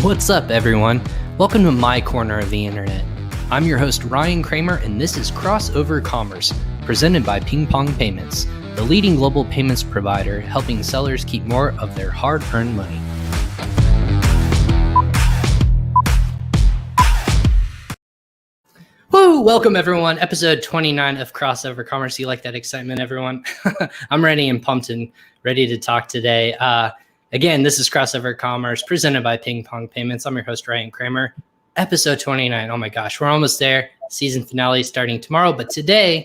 What's up, everyone? Welcome to my corner of the internet. I'm your host, Ryan Kramer, and this is Crossover Commerce, presented by Ping Pong Payments, the leading global payments provider helping sellers keep more of their hard-earned money. Woo! Welcome, everyone. Episode 29 of Crossover Commerce. You like that excitement, everyone? I'm ready and pumped and ready to talk today. Again, this is Crossover Commerce presented by Ping Pong Payments. I'm your host, Ryan Kramer. Episode 29. Oh my gosh, we're almost there. Season finale starting tomorrow. But today,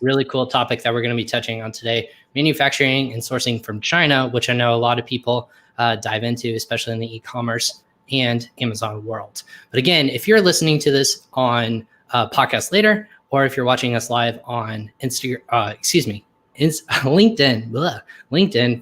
really cool topic that we're going to be touching on today, manufacturing and sourcing from China, which I know a lot of people dive into, especially in the e-commerce and Amazon world. But again, if you're listening to this on podcast later, or if you're watching us live on LinkedIn,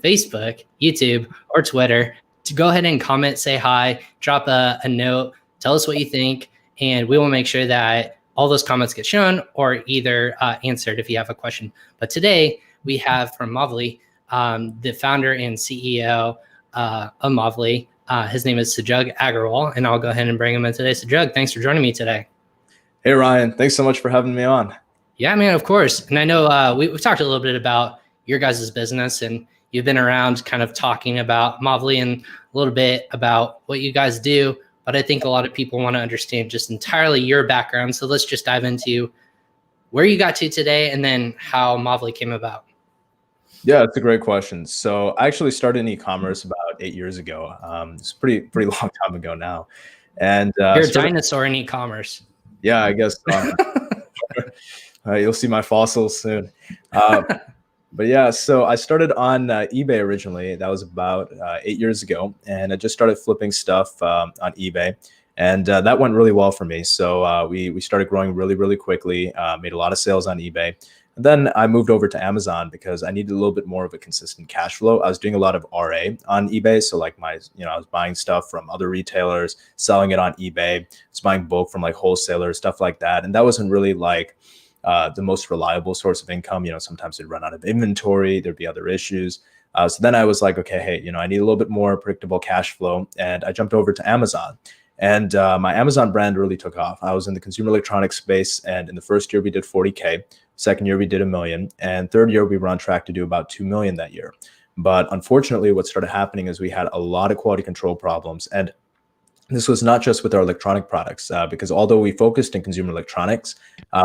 Facebook, YouTube, or Twitter, to go ahead and comment, say hi, drop a note, tell us what you think, and we will make sure that all those comments get shown or either answered if you have a question. But today we have from Movley, the founder and CEO of Movley. His name is Sajag Agarwal, and I'll go ahead and bring him in today. Sajag, thanks for joining me today. Hey, Ryan. Thanks so much for having me on. Yeah, man, of course. And I know we've talked a little bit about your guys' business, and you've been around kind of talking about Movley and a little bit about what you guys do. But I think a lot of people want to understand just entirely your background. So let's just dive into where you got to today and then how Movley came about. Yeah, that's a great question. So I actually started in e-commerce about 8 years ago. It's a pretty long time ago now. And you're a dinosaur in e-commerce. Yeah, I guess. You'll see my fossils soon. But yeah, so I started on eBay originally. That was about 8 years ago. And I just started flipping stuff on eBay. And that went really well for me. So we started growing really quickly, made a lot of sales on eBay. And then I moved over to Amazon because I needed a little bit more of a consistent cash flow. I was doing a lot of RA on eBay. So like I was buying stuff from other retailers, selling it on eBay, was buying bulk from like wholesalers, stuff like that. And that wasn't really like the most reliable source of income. Sometimes they'd run out of inventory, there'd be other issues. So then I was like, okay, hey, I need a little bit more predictable cash flow. And I jumped over to Amazon. And my Amazon brand really took off. I was in the consumer electronics space. And in the first year, we did 40K. Second year, we did $1 million. And third year, we were on track to do about 2 million that year. But unfortunately, what started happening is we had a lot of quality control problems. And this was not just with our electronic products, because although we focused in consumer electronics,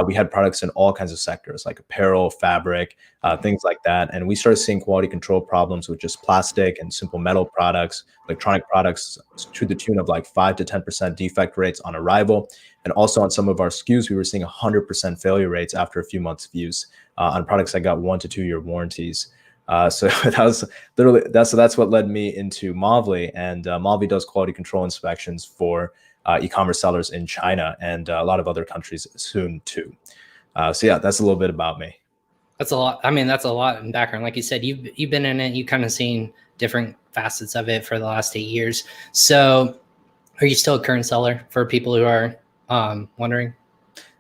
we had products in all kinds of sectors like apparel, fabric, things like that. And we started seeing quality control problems with just plastic and simple metal products, electronic products to the tune of like 5 to 10% defect rates on arrival. And also on some of our SKUs, we were seeing 100% failure rates after a few months of use on products that got 1 to 2 year warranties. So that's what led me into Movley, and Movley does quality control inspections for e-commerce sellers in China and a lot of other countries soon too. So yeah, that's a little bit about me. That's a lot. I mean, that's a lot in background. Like you said, you've been in it. You've kind of seen different facets of it for the last 8 years. So, are you still a current seller for people who are wondering?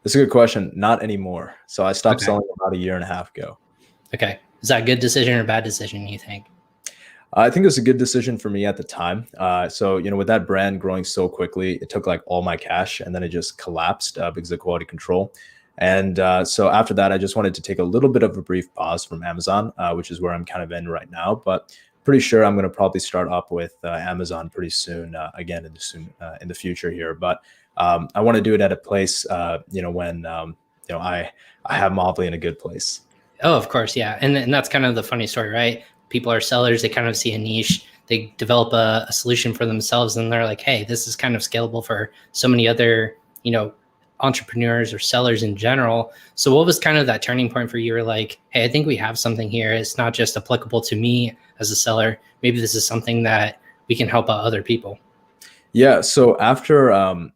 That's a good question. Not anymore. So I stopped selling about 1.5 years ago. Okay. Is that a good decision or bad decision, you think? I think it was a good decision for me at the time. So, with that brand growing so quickly, it took like all my cash and then it just collapsed because of quality control. And so after that, I just wanted to take a little bit of a brief pause from Amazon, which is where I'm kind of in right now. But pretty sure I'm going to probably start up with Amazon pretty soon, again in the future here. But I want to do it at a place, when I have Movley in a good place. Oh, of course. Yeah. And that's kind of the funny story, right? People are sellers. They kind of see a niche. They develop a solution for themselves. And they're like, hey, this is kind of scalable for so many other, entrepreneurs or sellers in general. So what was kind of that turning point for you? You're like, hey, I think we have something here. It's not just applicable to me as a seller. Maybe this is something that we can help out other people. Yeah. So after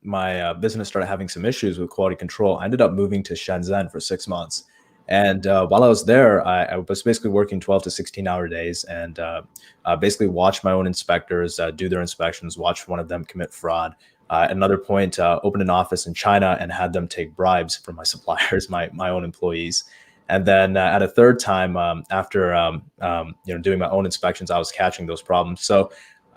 my business started having some issues with quality control, I ended up moving to Shenzhen for 6 months. And while I was there, I was basically working 12 to 16-hour days and basically watched my own inspectors do their inspections, watched one of them commit fraud. At another point, opened an office in China and had them take bribes from my suppliers, my own employees. And then at a third time, after doing my own inspections, I was catching those problems. So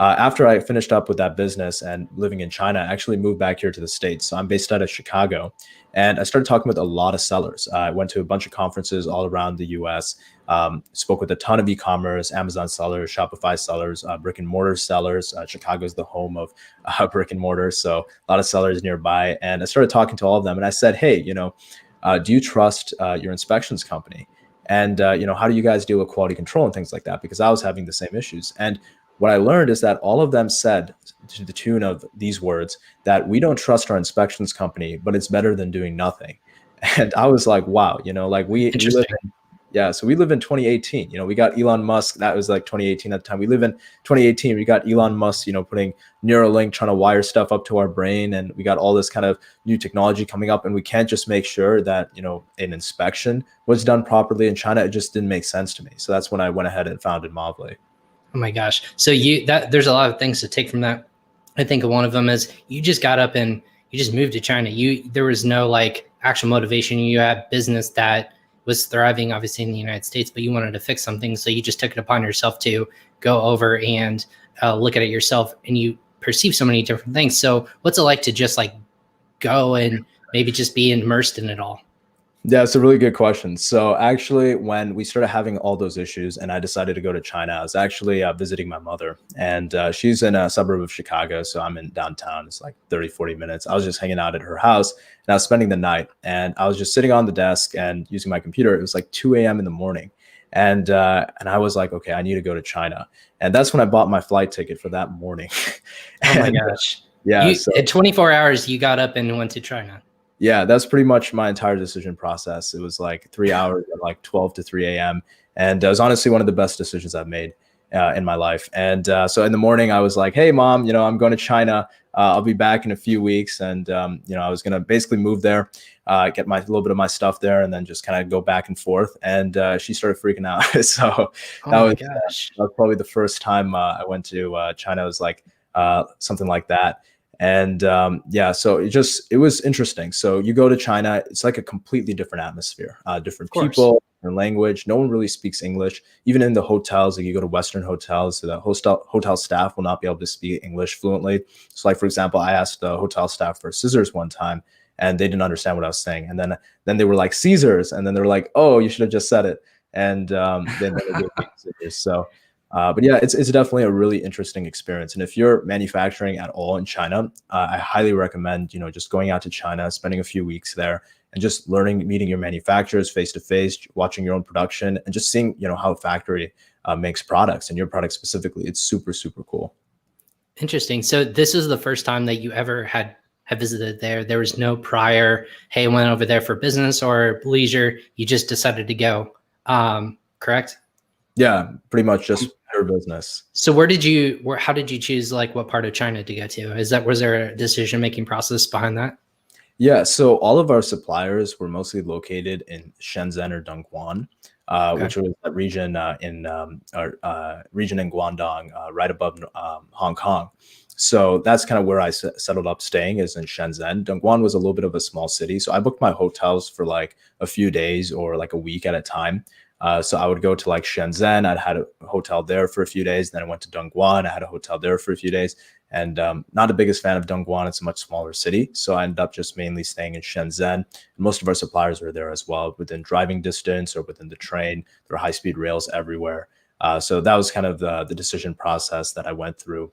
After I finished up with that business and living in China, I actually moved back here to the States. So I'm based out of Chicago, and I started talking with a lot of sellers. I went to a bunch of conferences all around the US, spoke with a ton of e-commerce, Amazon sellers, Shopify sellers, brick and mortar sellers. Chicago's the home of brick and mortar, so a lot of sellers nearby. And I started talking to all of them, and I said, hey, do you trust your inspections company? And how do you guys deal with quality control and things like that? Because I was having the same issues. And what I learned is that all of them said, to the tune of these words, that we don't trust our inspections company, but it's better than doing nothing. And I was like, wow, like we live in, so we live in 2018. We got Elon Musk. That was like 2018 at the time. We live in 2018. We got Elon Musk, putting Neuralink, trying to wire stuff up to our brain. And we got all this kind of new technology coming up. And we can't just make sure that, an inspection was done properly in China. It just didn't make sense to me. So that's when I went ahead and founded Movley. Oh my gosh. So there's a lot of things to take from that. I think one of them is you just got up and you just moved to China. There was no like actual motivation. You had business that was thriving obviously in the United States, but you wanted to fix something. So you just took it upon yourself to go over and look at it yourself, and you perceive so many different things. So what's it like to just like go and maybe just be immersed in it all? Yeah, it's a really good question. So actually, when we started having all those issues and I decided to go to China, I was actually visiting my mother, and she's in a suburb of Chicago. So I'm in downtown. It's like 30, 40 minutes. I was just hanging out at her house, and I was spending the night, and I was just sitting on the desk and using my computer. It was like 2 a.m. in the morning. And I was like, okay, I need to go to China. And that's when I bought my flight ticket for that morning. Oh my gosh. Yeah. In 24 hours, you got up and went to China. Yeah, that's pretty much my entire decision process. It was like 3 hours at like 12 to 3 a.m. And it was honestly one of the best decisions I've made in my life. And so in the morning, I was like, hey, Mom, I'm going to China. I'll be back in a few weeks. And, I was going to basically move there, get a little bit of my stuff there, and then just kind of go back and forth. And she started freaking out. So that was probably the first time I went to China. It was like something like that. And so it was interesting. So you go to China, it's like a completely different atmosphere, different people, different language. No one really speaks English. Even in the hotels, like you go to Western hotels, so the hotel staff will not be able to speak English fluently. So like, for example, I asked the hotel staff for scissors one time, and they didn't understand what I was saying. And then they were like, Caesars. And then they were like, oh, you should have just said it. And then they gave me scissors. So but yeah, it's definitely a really interesting experience. And if you're manufacturing at all in China, I highly recommend, just going out to China, spending a few weeks there, and just meeting your manufacturers face to face, watching your own production, and just seeing, how a factory makes products, and your product specifically. It's super, super cool. Interesting. So this is the first time that you ever have visited there. There was no prior, hey, I went over there for business or leisure. You just decided to go, correct? Yeah, pretty much just her business. So how did you choose like what part of China to go to? Was there a decision-making process behind that? Yeah, so all of our suppliers were mostly located in Shenzhen or Dongguan, which was that region region in Guangdong, right above Hong Kong. So that's kind of where I settled up staying, is in Shenzhen. Dongguan was a little bit of a small city, so I booked my hotels for like a few days or like a week at a time. So I would go to like Shenzhen. I'd had a hotel there for a few days. Then I went to Dongguan. I had a hotel there for a few days. And not the biggest fan of Dongguan. It's a much smaller city. So I ended up just mainly staying in Shenzhen. And most of our suppliers were there as well, within driving distance or within the train. There were high-speed rails everywhere. So that was kind of the decision process that I went through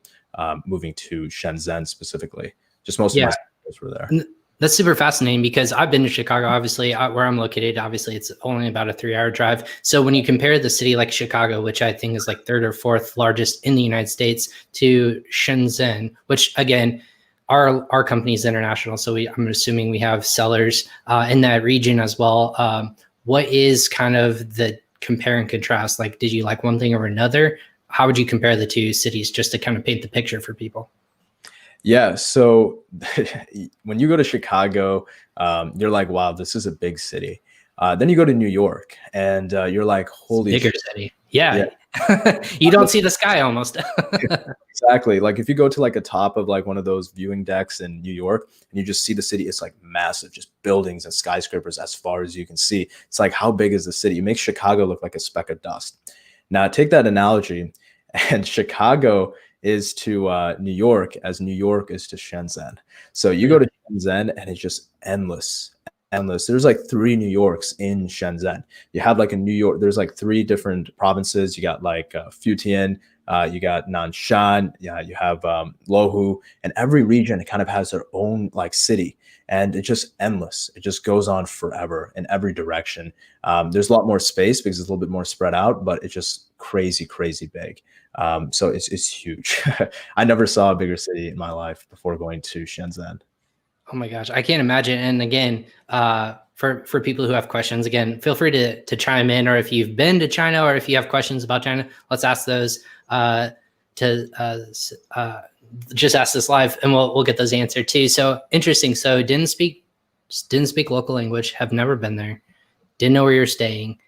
moving to Shenzhen specifically. Just most of my suppliers were there. That's super fascinating, because I've been to Chicago, obviously, where I'm located. Obviously, it's only about a 3-hour drive. So when you compare the city like Chicago, which I think is like 3rd or 4th largest in the United States, to Shenzhen, which again, our company is international. So I'm assuming we have sellers in that region as well. What is kind of the compare and contrast? Like, did you like one thing or another? How would you compare the two cities, just to kind of paint the picture for people? Yeah. So when you go to Chicago, you're like, wow, this is a big city. Then you go to New York, and you're like, holy bigger city. Yeah. You don't see the sky almost. Exactly. Like if you go to like a top of like one of those viewing decks in New York, and you just see the city, it's like massive, just buildings and skyscrapers as far as you can see. It's like, how big is the city? It makes Chicago look like a speck of dust. Now take that analogy, and Chicago is to New York as New York is to Shenzhen. So you go to Shenzhen and it's just endless. Endless. There's like 3 New Yorks in Shenzhen. You have like a New York, there's like 3 different provinces. You got like Fujian, you got Nanshan, yeah, you have Lohu, and every region kind of has their own like city, and it's just endless. It just goes on forever in every direction. There's a lot more space because it's a little bit more spread out, but it's just crazy, crazy big. So it's huge. I never saw a bigger city in my life before going to Shenzhen. Oh my gosh, I can't imagine. And again, for people who have questions, again, feel free to chime in, or if you've been to China, or if you have questions about China, let's ask those. Just ask this live, and we'll get those answered too. So interesting. So didn't speak local language, have never been there, didn't know where you're staying.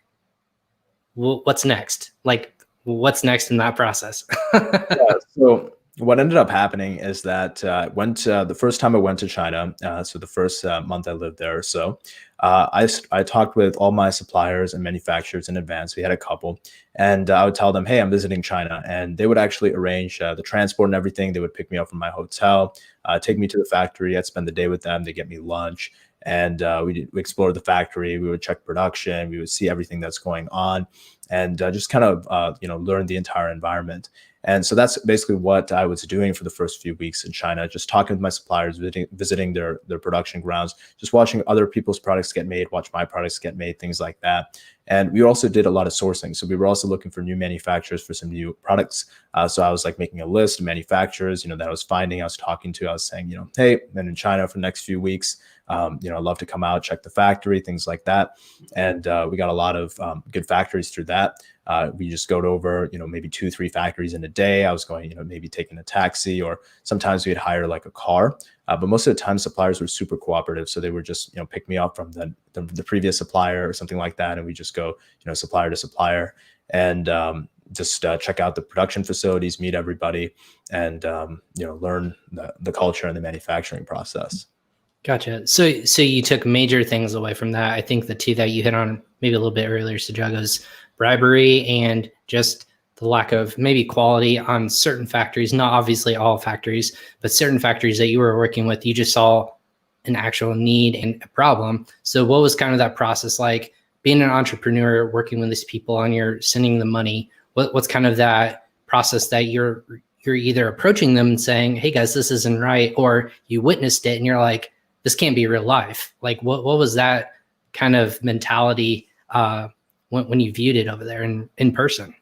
What's next? Like, what's next in that process? Yeah, so what ended up happening is that the first time I went to China, so the first month I lived there or so, I talked with all my suppliers and manufacturers in advance. We had a couple, and I would tell them, hey, I'm visiting China, and they would actually arrange the transport and everything. They would pick me up from my hotel, take me to the factory. I'd spend the day with them. They get me lunch, and we explored the factory. We would check production. We would see everything that's going on, and just kind of learn the entire environment. And so that's basically what I was doing for the first few weeks in China, just talking with my suppliers, visiting their production grounds, just watching other people's products get made, watch my products get made, things like that. And we also did a lot of sourcing. So we were also looking for new manufacturers for some new products. So I was like making a list of manufacturers, that I was finding, I was talking to, I was saying, hey, I'm in China for the next few weeks. I'd love to come out, check the factory, things like that. And we got a lot of good factories through that. We just go over, maybe 2-3 factories in a day. I was going, maybe taking a taxi, or sometimes we'd hire like a car. But most of the time, suppliers were super cooperative. So they would just, pick me up from the previous supplier or something like that. And we just go, supplier to supplier, and just check out the production facilities, meet everybody, and, learn the culture and the manufacturing process. Gotcha. So you took major things away from that. I think the 2 that you hit on maybe a little bit earlier, Sajag, was bribery and just the lack of maybe quality on certain factories, not obviously all factories, but certain factories that you were working with, you just saw an actual need and a problem. So what was kind of that process like, being an entrepreneur, working with these people, and you're sending them money? What's kind of that process that you're either approaching them and saying, hey guys, this isn't right, or you witnessed it and you're like, this can't be real life? Like, what was that kind of mentality when you viewed it over there in person?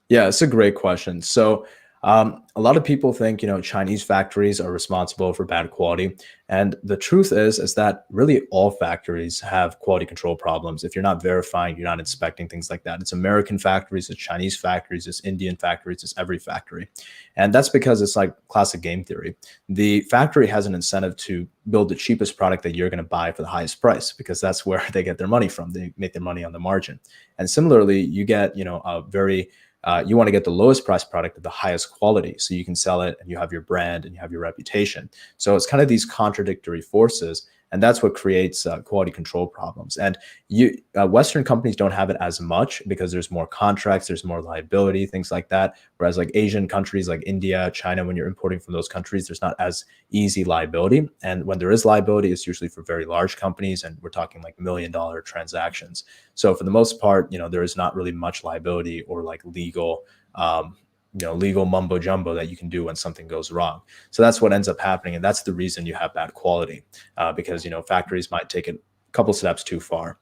Yeah, it's a great question. So a lot of people think, Chinese factories are responsible for bad quality. And the truth is that really all factories have quality control problems. If you're not verifying, you're not inspecting, things like that. It's American factories, it's Chinese factories, it's Indian factories, it's every factory. And that's because it's like classic game theory. The factory has an incentive to build the cheapest product that you're going to buy for the highest price, because that's where they get their money from. They make their money on the margin. And similarly, you get, you want to get the lowest price product at the highest quality, so you can sell it and you have your brand and you have your reputation. So it's kind of these contradictory forces, and that's what creates quality control problems. And Western companies don't have it as much because there's more contracts, there's more liability, things like that. Whereas like Asian countries like India, China, when you're importing from those countries, there's not as easy liability. And when there is liability, it's usually for very large companies, and we're talking like $1 million transactions. So for the most part, there is not really much liability or like legal mumbo jumbo that you can do when something goes wrong. So that's what ends up happening. And that's the reason you have bad quality, because, factories might take it a couple steps too far.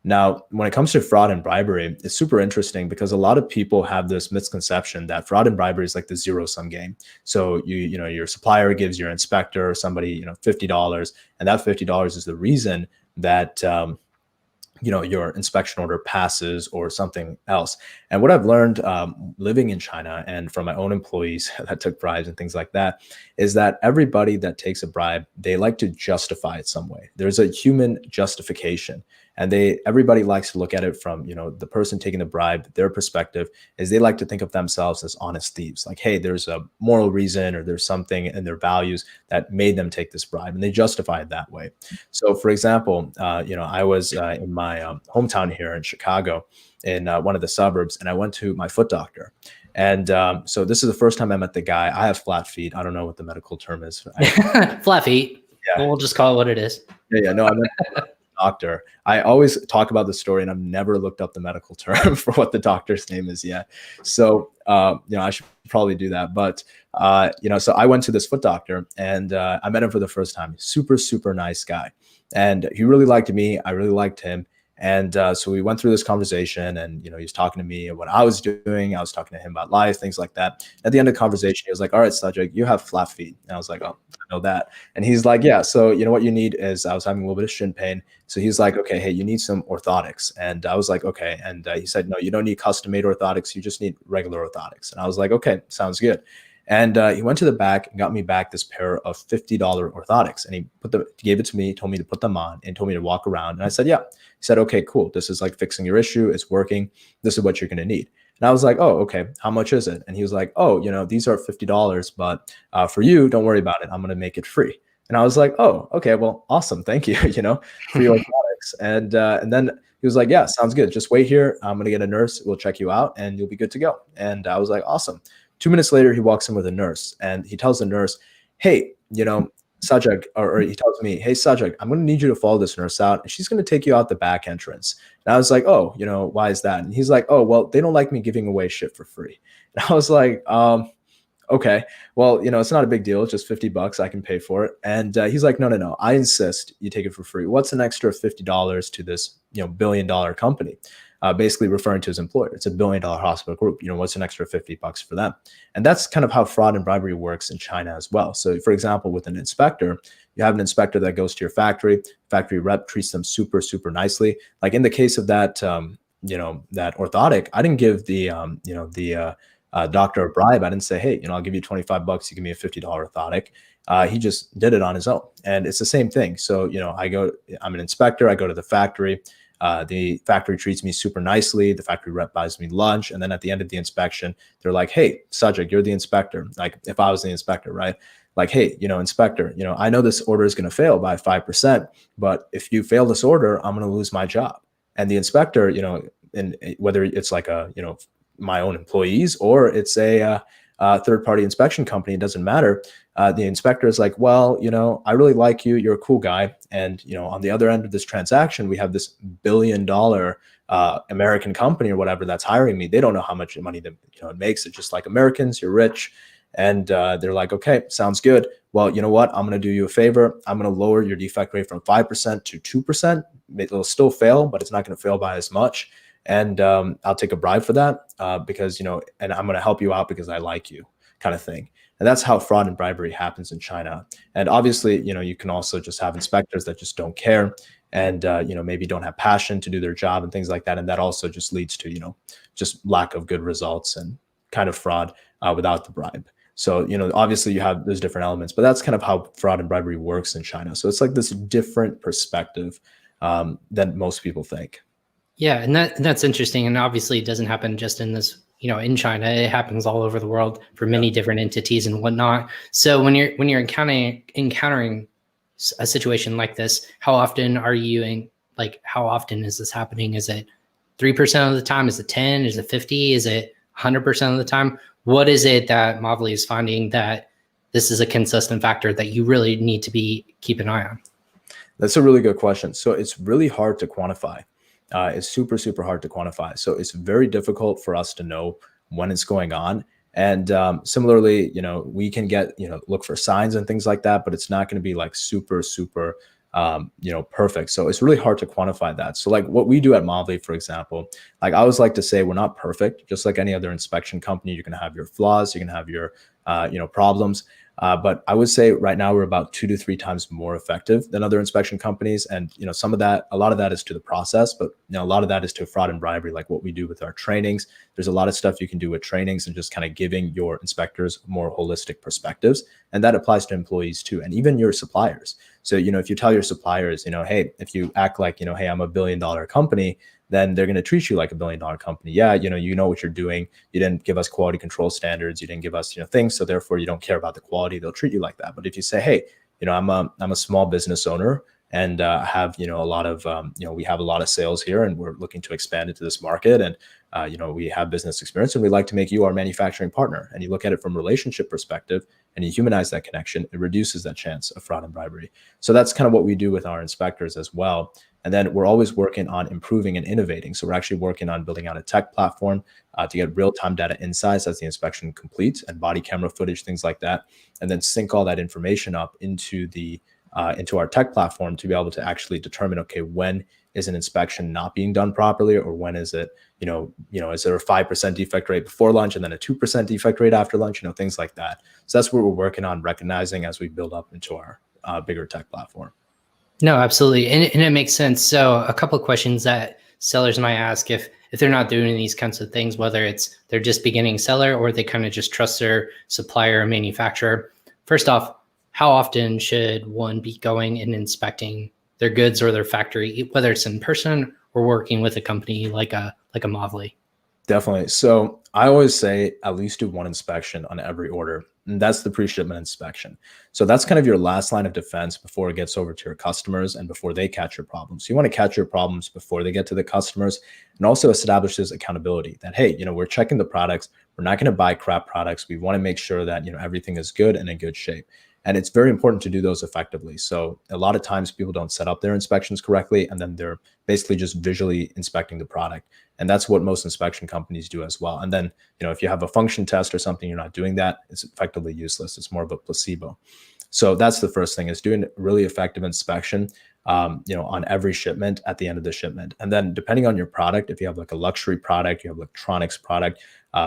Now, when it comes to fraud and bribery, it's super interesting because a lot of people have this misconception that fraud and bribery is like the zero-sum game. So your supplier gives your inspector or somebody, $50, and that $50 is the reason that your inspection order passes or something else. And what I've learned living in China and from my own employees that took bribes and things like that is that everybody that takes a bribe, they like to justify it some way. There's a human justification. And everybody likes to look at it from, the person taking the bribe, their perspective is they like to think of themselves as honest thieves. Like, hey, there's a moral reason or there's something in their values that made them take this bribe, and they justify it that way. So for example, I was in my hometown here in Chicago in one of the suburbs, and I went to my foot doctor. And so this is the first time I met the guy. I have flat feet. I don't know what the medical term is. Flat feet. Yeah. We'll just call it what it is. Yeah. No, I'm a doctor. I always talk about the story, and I've never looked up the medical term for what the doctor's name is yet. So, I should probably do that. But, so I went to this foot doctor, and I met him for the first time. Super, super nice guy. And he really liked me. I really liked him. And so we went through this conversation, and, he was talking to me what I was doing. I was talking to him about life, things like that. At the end of the conversation, he was like, all right, Sajag, you have flat feet. And I was like, oh, I know that. And he's like, yeah, so what you need is, I was having a little bit of shin pain. So he's like, okay, hey, you need some orthotics. And I was like, okay. And he said, no, you don't need custom made orthotics. You just need regular orthotics. And I was like, okay, sounds good. And he went to the back and got me back this pair of $50 orthotics. And he gave it to me, told me to put them on, and told me to walk around. And I said, yeah. He said, okay, cool. This is like fixing your issue. It's working. This is what you're going to need. And I was like, oh, okay. How much is it? And he was like, oh, these are $50, but for you, don't worry about it. I'm going to make it free. And I was like, oh, okay, well, awesome. Thank you. Free orthotics. And then he was like, yeah, sounds good. Just wait here. I'm going to get a nurse. We'll check you out and you'll be good to go. And I was like, awesome. 2 minutes later, he walks in with a nurse, and he tells the nurse, hey, Sajag, or he tells me, hey, Sajag, I'm going to need you to follow this nurse out, and she's going to take you out the back entrance. And I was like, oh, why is that? And he's like, oh, well, they don't like me giving away shit for free. And I was like, okay, well, it's not a big deal. It's just $50. I can pay for it. And he's like, no. I insist you take it for free. What's an extra $50 to this, billion-dollar company? Basically referring to his employer. It's $1 billion hospital group. What's an extra $50 for them? And that's kind of how fraud and bribery works in China as well. So, for example, with an inspector, you have an inspector that goes to your factory. Factory rep treats them super, super nicely. Like in the case of that, that orthotic, I didn't give the doctor a bribe. I didn't say, hey, I'll give you $25. You give me a $50 orthotic. He just did it on his own, and it's the same thing. So, I'm an inspector. I go to the factory. The factory treats me super nicely. The factory rep buys me lunch. And then at the end of the inspection, they're like, hey, Sajag, you're the inspector. Like if I was the inspector, right? Like, hey, inspector, I know this order is going to fail by 5%, but if you fail this order, I'm going to lose my job. And the inspector, and whether it's like my own employees or it's a third-party inspection company, it doesn't matter. The inspector is like, well, I really like you. You're a cool guy. And, on the other end of this transaction, we have this $1 billion American company or whatever that's hiring me. They don't know how much money that, it makes. It's just like Americans, you're rich. And they're like, okay, sounds good. Well, you know what? I'm going to do you a favor. I'm going to lower your defect rate from 5% to 2%. It'll still fail, but it's not going to fail by as much. And I'll take a bribe for that because, and I'm going to help you out because I like you, kind of thing. And that's how fraud and bribery happens in China. And obviously, you can also just have inspectors that just don't care and, maybe don't have passion to do their job and things like that. And that also just leads to, just lack of good results and kind of fraud without the bribe. So, obviously you have those different elements, but that's kind of how fraud and bribery works in China. So it's like this different perspective than most people think. Yeah, and that's interesting. And obviously it doesn't happen just in this, in China. It happens all over the world for many different entities and whatnot. So when you're encountering a situation like this, how often are you in, like, how often is this happening? Is it 3% of the time? Is it 10? Is it 50? Is it 100% of the time? What is it that Movley is finding that this is a consistent factor that you really need to keep an eye on? That's a really good question. So it's really hard to quantify. It's super, super hard to quantify. So it's very difficult for us to know when it's going on. And similarly, we can get, look for signs and things like that, but it's not going to be like super, super, perfect. So it's really hard to quantify that. So like what we do at Movley, for example, like I always like to say, we're not perfect. Just like any other inspection company, you're going to have your flaws, you're going to have your, problems. But I would say right now we're about 2 to 3 times more effective than other inspection companies. And, a lot of that is to the process, but a lot of that is to fraud and bribery, like what we do with our trainings. There's a lot of stuff you can do with trainings and just kind of giving your inspectors more holistic perspectives. And that applies to employees too, and even your suppliers. So, if you tell your suppliers, hey, if you act like, hey, I'm a $1 billion company, then they're going to treat you like a $1 billion company. Yeah, you know what you're doing. You didn't give us quality control standards. You didn't give us, things. So therefore, you don't care about the quality. They'll treat you like that. But if you say, hey, I'm a small business owner and have, a lot of, we have a lot of sales here, and we're looking to expand into this market. And, we have business experience, and we'd like to make you our manufacturing partner. And you look at it from a relationship perspective, and you humanize that connection, it reduces that chance of fraud and bribery. So that's kind of what we do with our inspectors as well. And then we're always working on improving and innovating. So we're actually working on building out a tech platform to get real-time data insights as the inspection completes, and body camera footage, things like that, and then sync all that information up into our tech platform to be able to actually determine, okay, when is an inspection not being done properly, or when is it, is there a 5% defect rate before lunch and then a 2% defect rate after lunch, things like that. So that's what we're working on recognizing as we build up into our bigger tech platform. No, absolutely. And it makes sense. So a couple of questions that sellers might ask if they're not doing these kinds of things, whether it's they're just beginning seller or they kind of just trust their supplier or manufacturer. First off, how often should one be going and inspecting their goods or their factory, whether it's in person or working with a company like a Movley? Definitely. So I always say at least do one inspection on every order. And that's the pre-shipment inspection. So that's kind of your last line of defense before it gets over to your customers and before they catch your problems. So you want to catch your problems before they get to the customers, and also establishes accountability that, hey, we're checking the products. We're not going to buy crap products. We want to make sure that, everything is good and in good shape. And it's very important to do those effectively. So a lot of times people don't set up their inspections correctly, and then they're basically just visually inspecting the product. And that's what most inspection companies do as well. And then, if you have a function test or something, you're not doing that, it's effectively useless. It's more of a placebo. So that's the first thing, is doing really effective inspection, on every shipment at the end of the shipment. And then depending on your product, if you have like a luxury product, you have electronics product,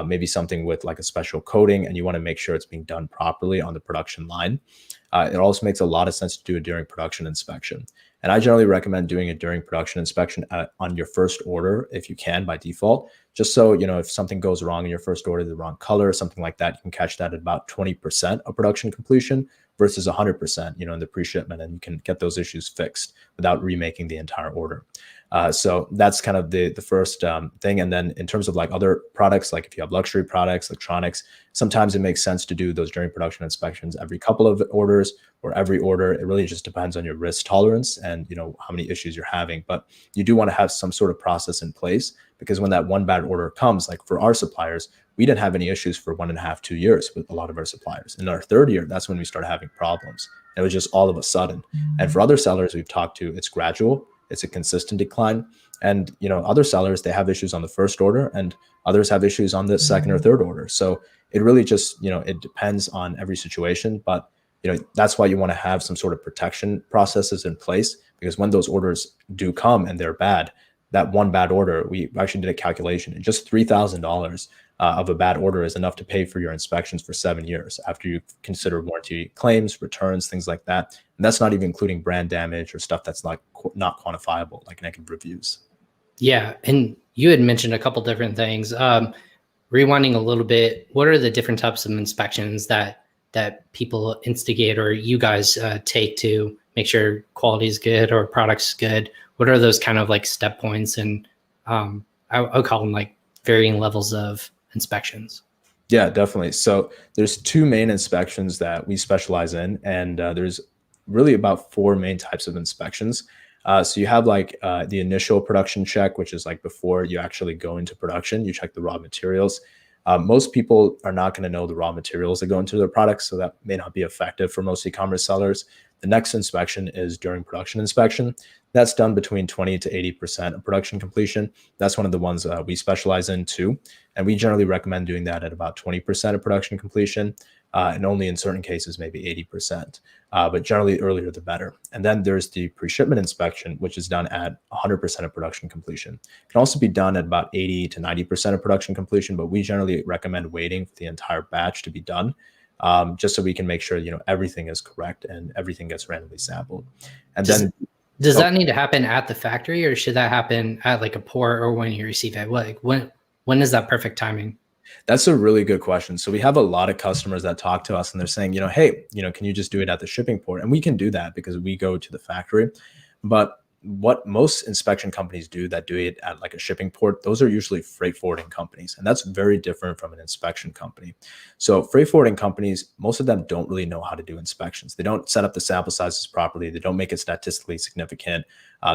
maybe something with like a special coating, and you want to make sure it's being done properly on the production line. It also makes a lot of sense to do it during production inspection. And I generally recommend doing it during production inspection on your first order, if you can, by default, just so, if something goes wrong in your first order, the wrong color or something like that, you can catch that at about 20% of production completion versus 100%, in the pre-shipment, and you can get those issues fixed without remaking the entire order. So that's kind of the first thing. And then in terms of like other products, like if you have luxury products, electronics, sometimes it makes sense to do those during production inspections every couple of orders or every order. It really just depends on your risk tolerance and, how many issues you're having. But you do want to have some sort of process in place, because when that one bad order comes, like for our suppliers, we didn't have any issues for 1.5, 2 years with a lot of our suppliers. In our third year, that's when we started having problems. It was just all of a sudden. And for other sellers we've talked to, it's gradual. It's a consistent decline. And, other sellers, they have issues on the first order, and others have issues on the second or third order. So it really just, it depends on every situation. But, that's why you want to have some sort of protection processes in place, because when those orders do come and they're bad, that one bad order, we actually did a calculation, and just $3,000 of a bad order is enough to pay for your inspections for 7 years after you consider warranty claims, returns, things like that. And that's not even including brand damage or stuff that's not quantifiable, like negative reviews. Yeah. And you had mentioned a couple different things. Rewinding a little bit, what are the different types of inspections that people instigate or you guys take to make sure quality is good or product's good? What are those kind of like step points? And I would call them like varying levels of inspections. Yeah, definitely. So there's two main inspections that we specialize in, and there's really about 4 main types of inspections. So you have like the initial production check, which is like before you actually go into production, you check the raw materials. Most people are not going to know the raw materials that go into their products, so that may not be effective for most e-commerce sellers. The next inspection is during production inspection. That's done between 20 to 80% of production completion. That's one of the ones we specialize in too. And we generally recommend doing that at about 20% of production completion, and only in certain cases, maybe 80%. But generally earlier the better. And then there's the pre-shipment inspection, which is done at 100% of production completion. It can also be done at about 80 to 90% of production completion, but we generally recommend waiting for the entire batch to be done, just so we can make sure, everything is correct and everything gets randomly sampled. And does that need to happen at the factory, or should that happen at like a port or when you receive it? Like when is that perfect timing? That's a really good question. So we have a lot of customers that talk to us and they're saying, hey, can you just do it at the shipping port? And we can do that because we go to the factory. But what most inspection companies do that do it at like a shipping port, those are usually freight forwarding companies. And that's very different from an inspection company. So freight forwarding companies, most of them don't really know how to do inspections. They don't set up the sample sizes properly. They don't make it statistically significant.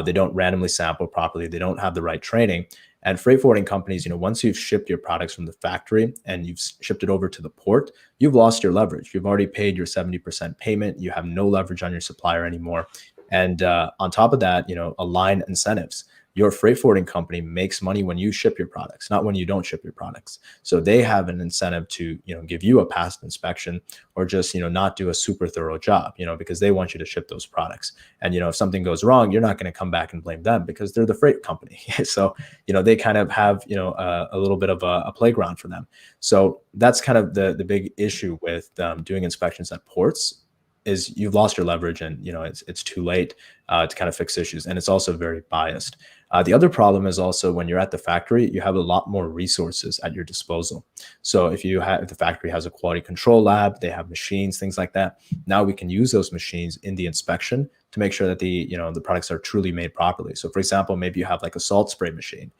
They don't randomly sample properly. They don't have the right training. And freight forwarding companies, once you've shipped your products from the factory and you've shipped it over to the port, you've lost your leverage. You've already paid your 70% payment. You have no leverage on your supplier anymore. And on top of that, align incentives. Your freight forwarding company makes money when you ship your products, not when you don't ship your products. So they have an incentive to, give you a past inspection or just, not do a super thorough job, because they want you to ship those products. And, if something goes wrong, you're not going to come back and blame them because they're the freight company. So, they kind of have, a little bit of a playground for them. So that's kind of the big issue with doing inspections at ports is you've lost your leverage and, it's too late to kind of fix issues. And it's also very biased. The other problem is also when you're at the factory, you have a lot more resources at your disposal. So if the factory has a quality control lab, they have machines, things like that. Now we can use those machines in the inspection to make sure that the products are truly made properly. So for example, maybe you have like a salt spray machine.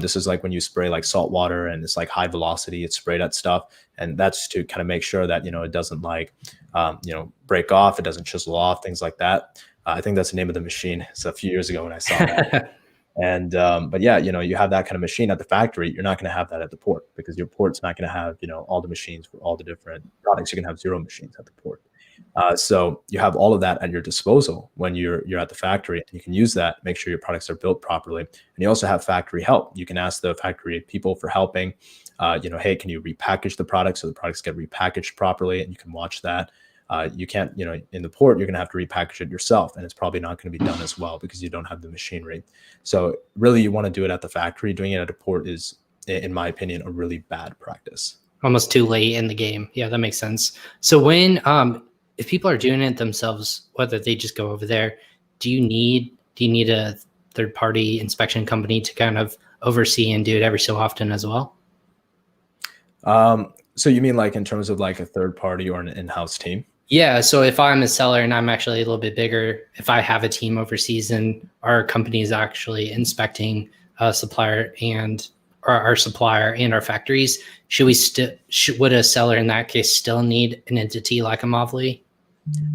This is like when you spray like salt water and it's like high velocity, it's sprayed at stuff. And that's to kind of make sure that, it doesn't like, break off, it doesn't chisel off, things like that. I think that's the name of the machine. It's a few years ago when I saw that. And, but yeah, you have that kind of machine at the factory. You're not going to have that at the port because your port's not going to have, all the machines for all the different products. You can have 0 machines at the port. So you have all of that at your disposal when you're at the factory. You can use that, make sure your products are built properly. And you also have factory help. You can ask the factory people for helping, hey, can you repackage the products so the products get repackaged properly? And you can watch that. You can't, in the port, you're going to have to repackage it yourself. And it's probably not going to be done as well because you don't have the machinery. So really you want to do it at the factory. Doing it at a port is, in my opinion, a really bad practice. Almost too late in the game. Yeah, that makes sense. So when, if people are doing it themselves, whether they just go over there, do you need a third party inspection company to kind of oversee and do it every so often as well? So you mean like in terms of like a third party or an in-house team? Yeah. So if I'm a seller and I'm actually a little bit bigger, if I have a team overseas and our company is actually inspecting a supplier and our supplier and our factories, would a seller in that case still need an entity like a Movley?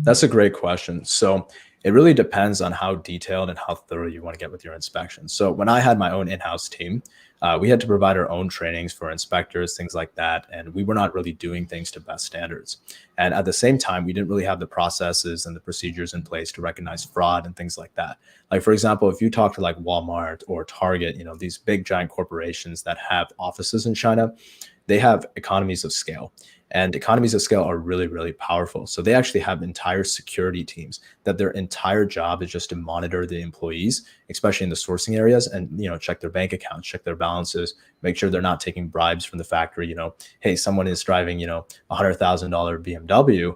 That's a great question. So it really depends on how detailed and how thorough you want to get with your inspections. So when I had my own in-house team, we had to provide our own trainings for inspectors, things like that. And we were not really doing things to best standards. And at the same time, we didn't really have the processes and the procedures in place to recognize fraud and things like that. Like, for example, if you talk to like Walmart or Target, these big giant corporations that have offices in China, they have economies of scale. And economies of scale are really, really powerful. So they actually have entire security teams that their entire job is just to monitor the employees, especially in the sourcing areas, and check their bank accounts, check their balances, make sure they're not taking bribes from the factory. Hey, someone is driving $100,000 BMW,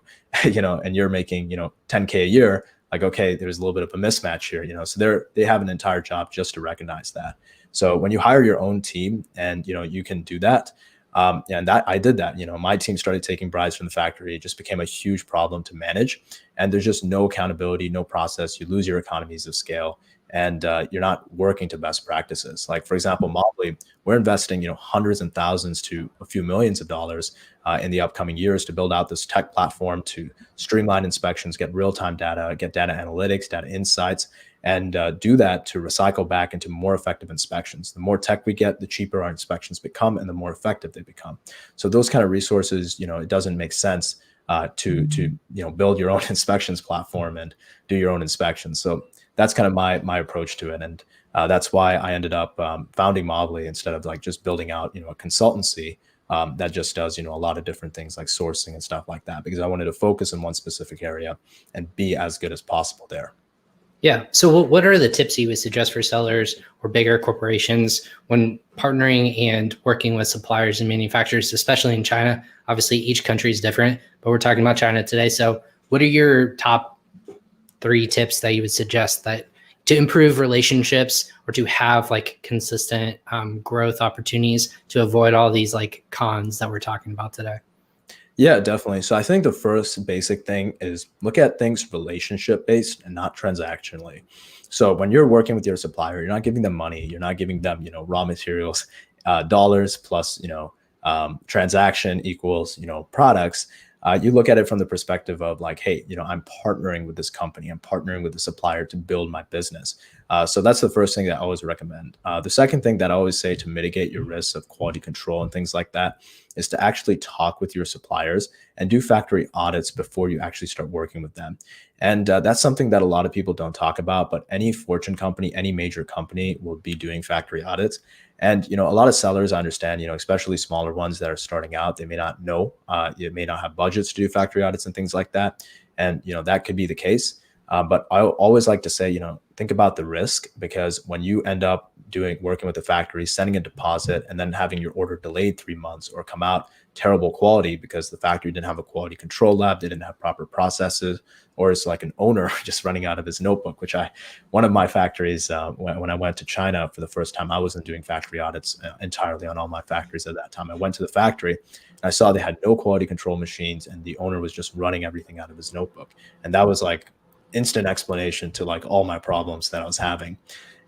and you're making $10K a year. Like, okay, there's a little bit of a mismatch here. So they have an entire job just to recognize that. So when you hire your own team and you can do that. And that I did that. My team started taking bribes from the factory. It just became a huge problem to manage. And there's just no accountability, no process. You lose your economies of scale and you're not working to best practices. Like, for example, Movley, we're investing, hundreds and thousands to a few millions of dollars in the upcoming years to build out this tech platform to streamline inspections, get real-time data, get data analytics, data insights, and do that to recycle back into more effective inspections. The more tech we get, the cheaper our inspections become and the more effective they become. So those kind of resources, it doesn't make sense to build your own inspections platform and do your own inspections. So that's kind of my approach to it. And that's why I ended up founding Movley instead of like just building out, a consultancy that just does, a lot of different things like sourcing and stuff like that, because I wanted to focus in one specific area and be as good as possible there. Yeah. So what are the tips you would suggest for sellers or bigger corporations when partnering and working with suppliers and manufacturers, especially in China? Obviously, each country is different, but we're talking about China today. So what are your top 3 tips that you would suggest that to improve relationships or to have like consistent growth opportunities to avoid all these like cons that we're talking about today? Yeah, definitely. So I think the first basic thing is look at things relationship based and not transactionally. So when you're working with your supplier, you're not giving them money, you're not giving them, raw materials, dollars plus, transaction equals, products. You look at it from the perspective of like, hey, I'm partnering with this company, I'm partnering with the supplier to build my business. So that's the first thing that I always recommend. The second thing that I always say to mitigate your risks of quality control and things like that is to actually talk with your suppliers and do factory audits before you actually start working with them. And that's something that a lot of people don't talk about, but any Fortune company, any major company will be doing factory audits. And a lot of sellers, I understand, especially smaller ones that are starting out, they may not know, you may not have budgets to do factory audits and things like that. And that could be the case. But I always like to say, think about the risk, because when you end up working with the factory, sending a deposit, and then having your order delayed 3 months or come out terrible quality because the factory didn't have a quality control lab, they didn't have proper processes, or it's like an owner just running out of his notebook, one of my factories, when I went to China for the first time, I wasn't doing factory audits entirely on all my factories at that time. I went to the factory and I saw they had no quality control machines and the owner was just running everything out of his notebook. And that was like instant explanation to like all my problems that I was having.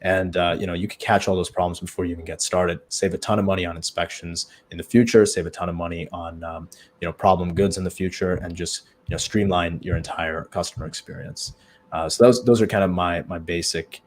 And you could catch all those problems before you even get started, save a ton of money on inspections in the future, save a ton of money on problem goods in the future, and just streamline your entire customer experience. So those are kind of my basic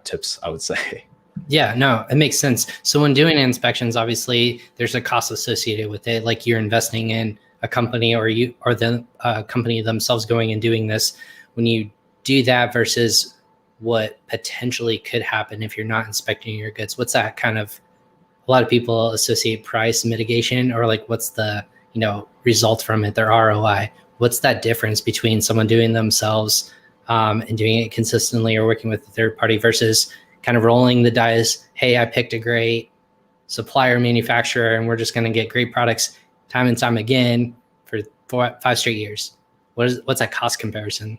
tips, I would say. Yeah, no, it makes sense. So when doing inspections, obviously there's a cost associated with it, like you're investing in a company or the company themselves going and doing this. When you do that versus what potentially could happen if you're not inspecting your goods, what's that kind of, a lot of people associate price mitigation, or like what's the result from it, their ROI. What's that difference between someone doing themselves and doing it consistently or working with a third party versus kind of rolling the dice? Hey, I picked a great supplier manufacturer and we're just going to get great products time and time again for 5 straight years. What's that cost comparison?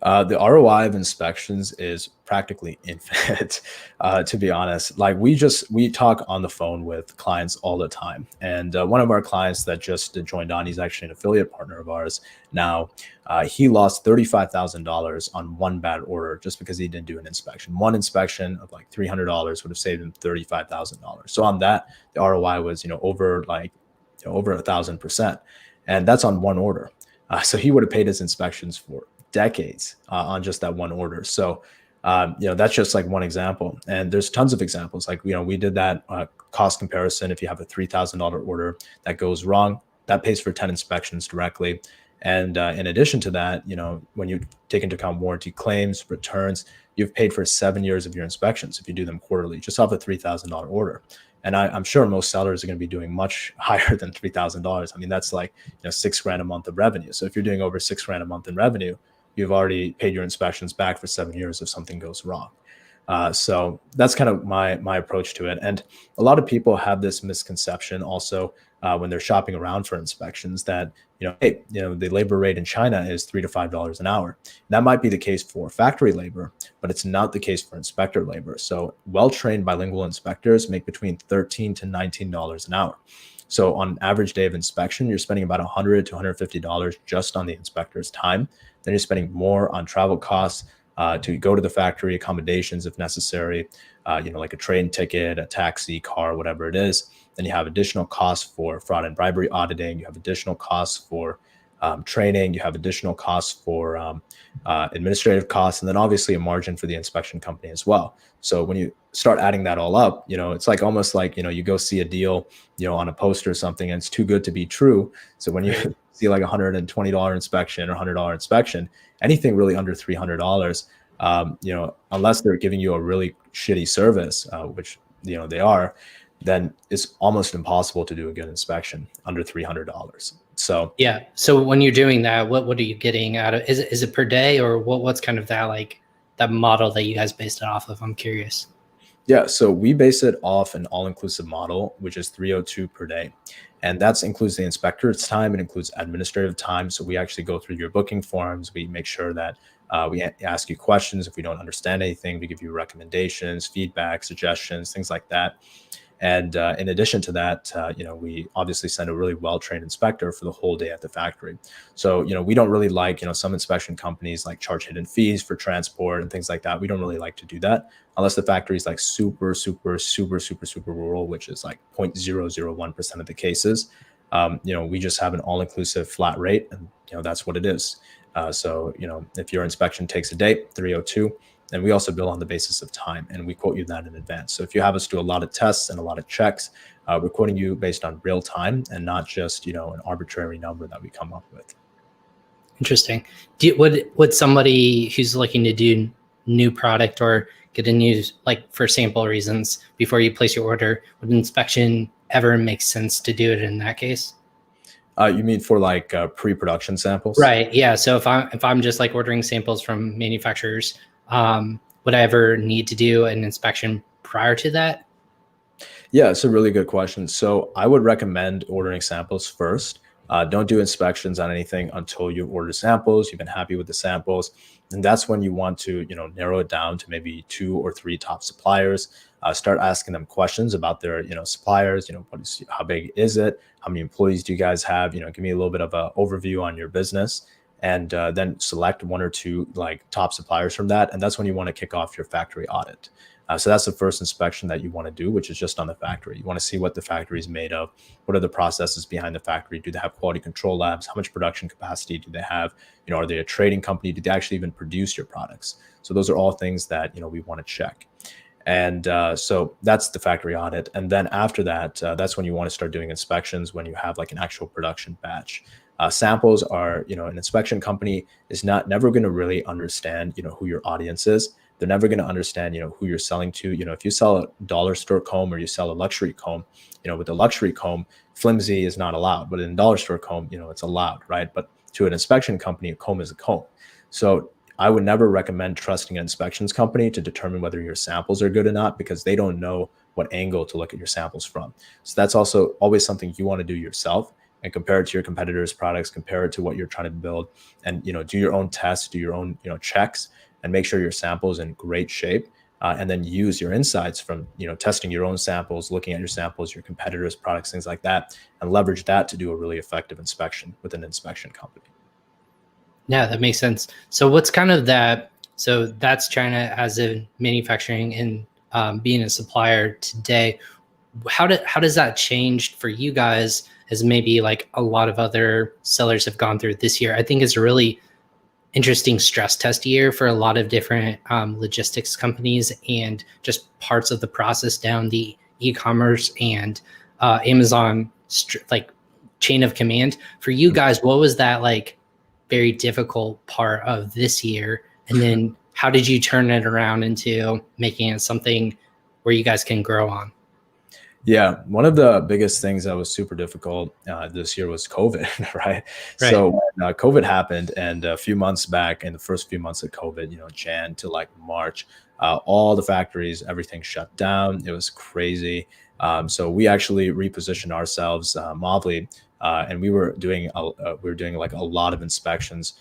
The ROI of inspections is practically infinite, to be honest. Like we talk on the phone with clients all the time. And one of our clients that just joined on, he's actually an affiliate partner of ours now. He lost $35,000 on one bad order just because he didn't do an inspection. One inspection of like $300 would have saved him $35,000. So on that, the ROI was, over 1,000%. And that's on one order. So he would have paid his inspections for decades on just that one order. So, that's just like one example. And there's tons of examples. Like, we did that cost comparison. If you have a $3,000 order that goes wrong, that pays for 10 inspections directly. And in addition to that, when you take into account warranty claims, returns, you've paid for 7 years of your inspections if you do them quarterly, just off a $3,000 order. And I'm sure most sellers are going to be doing much higher than $3,000. I mean, that's like $6,000 a month of revenue. So if you're doing over $6,000 a month in revenue, you've already paid your inspections back for 7 years if something goes wrong. So that's kind of my approach to it. And a lot of people have this misconception also when they're shopping around for inspections that, hey, the labor rate in China is $3 to $5 an hour. That might be the case for factory labor, but it's not the case for inspector labor. So well-trained bilingual inspectors make between $13 to $19 an hour. So on an average day of inspection, you're spending about $100 to $150 just on the inspector's time. Then you're spending more on travel costs to go to the factory, accommodations if necessary, like a train ticket, a taxi, car, whatever it is. Then you have additional costs for fraud and bribery auditing. You have additional costs for training. You have additional costs for administrative costs, and then obviously a margin for the inspection company as well. So when you start adding that all up, it's like almost like, you go see a deal, on a poster or something, and it's too good to be true. So when you see like $120 inspection or $100 inspection, anything really under $300, unless they're giving you a really shitty service, which, they are, then it's almost impossible to do a good inspection under $300. So yeah. So when you're doing that, what are you getting out of? Is it per day, or what's kind of that like that model that you guys based it off of? I'm curious. Yeah, so we base it off an all-inclusive model, which is 302 per day. And that includes the inspector's time. It includes administrative time. So we actually go through your booking forms. We make sure that we ask you questions. If we don't understand anything, we give you recommendations, feedback, suggestions, things like that. And in addition to that, we obviously send a really well-trained inspector for the whole day at the factory. So, we don't really like, some inspection companies like charge hidden fees for transport and things like that. We don't really like to do that unless the factory is like super, super, super, super, super rural, which is like 0.001% of the cases. We just have an all-inclusive flat rate, and that's what it is. So, if your inspection takes a day, 302, and we also bill on the basis of time, and we quote you that in advance. So if you have us do a lot of tests and a lot of checks, we're quoting you based on real time and not just, an arbitrary number that we come up with. Interesting. Would somebody who's looking to do new product or get a new, like for sample reasons before you place your order, would inspection ever make sense to do it in that case? You mean for like pre-production samples? Right. Yeah. So if I'm just like ordering samples from manufacturers, would I ever need to do an inspection prior to that? Yeah, it's a really good question. So I would recommend ordering samples first. Don't do inspections on anything until you've ordered samples, you've been happy with the samples. And that's when you want to, narrow it down to maybe 2 or 3 top suppliers. Start asking them questions about their, suppliers. How big is it? How many employees do you guys have? Give me a little bit of an overview on your business, and then select 1 or 2 like top suppliers from that. And that's when you want to kick off your factory audit. So that's the first inspection that you want to do, which is just on the factory. You want to see what the factory is made of. What are the processes behind the factory? Do they have quality control labs? How much production capacity do they have? Are they a trading company? Do they actually even produce your products? So those are all things that, we want to check. And so that's the factory audit. And then after that, that's when you want to start doing inspections when you have like an actual production batch. Samples are, an inspection company is never going to really understand, who your audience is. They're never going to understand, who you're selling to. If you sell a dollar store comb or you sell a luxury comb, with a luxury comb, flimsy is not allowed. But in a dollar store comb, it's allowed, right? But to an inspection company, a comb is a comb. So I would never recommend trusting an inspections company to determine whether your samples are good or not, because they don't know what angle to look at your samples from. So that's also always something you want to do yourself and compare it to your competitors' products, compare it to what you're trying to build, and do your own tests, do your own checks, and make sure your sample is in great shape. And then use your insights from testing your own samples, looking at your samples, your competitors' products, things like that, and leverage that to do a really effective inspection with an inspection company. Yeah, that makes sense. So what's kind of that? So that's China as a manufacturing and being a supplier today. How does that change for you guys as maybe like a lot of other sellers have gone through this year? I think it's a really interesting stress test year for a lot of different logistics companies and just parts of the process down the e-commerce and Amazon like chain of command. For you guys, what was that like very difficult part of this year? And then how did you turn it around into making it something where you guys can grow on? Yeah, one of the biggest things that was super difficult this year was COVID, right? So when COVID happened, and a few months back, in the first few months of COVID, Jan to like March, all the factories, everything shut down. It was crazy. So we actually repositioned ourselves, Movley, and we were doing like a lot of inspections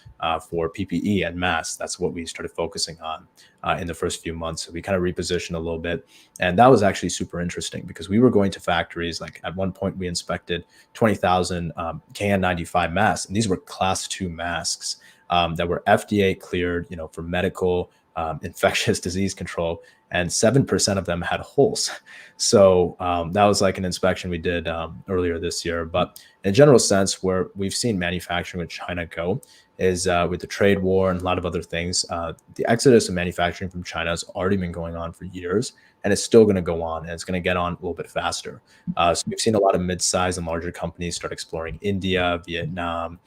for PPE and masks. That's what we started focusing on in the first few months. So we kind of repositioned a little bit, and that was actually super interesting because we were going to factories. Like at one point, we inspected 20,000 KN95 masks, and these were Class 2 masks that were FDA cleared, for medical infectious disease control, and 7% of them had holes. So that was like an inspection we did earlier this year. But in a general sense, where we've seen manufacturing with China go is with the trade war and a lot of other things. The exodus of manufacturing from China has already been going on for years, and it's still going to go on, and it's going to get on a little bit faster. So we've seen a lot of mid-sized and larger companies start exploring India, Vietnam,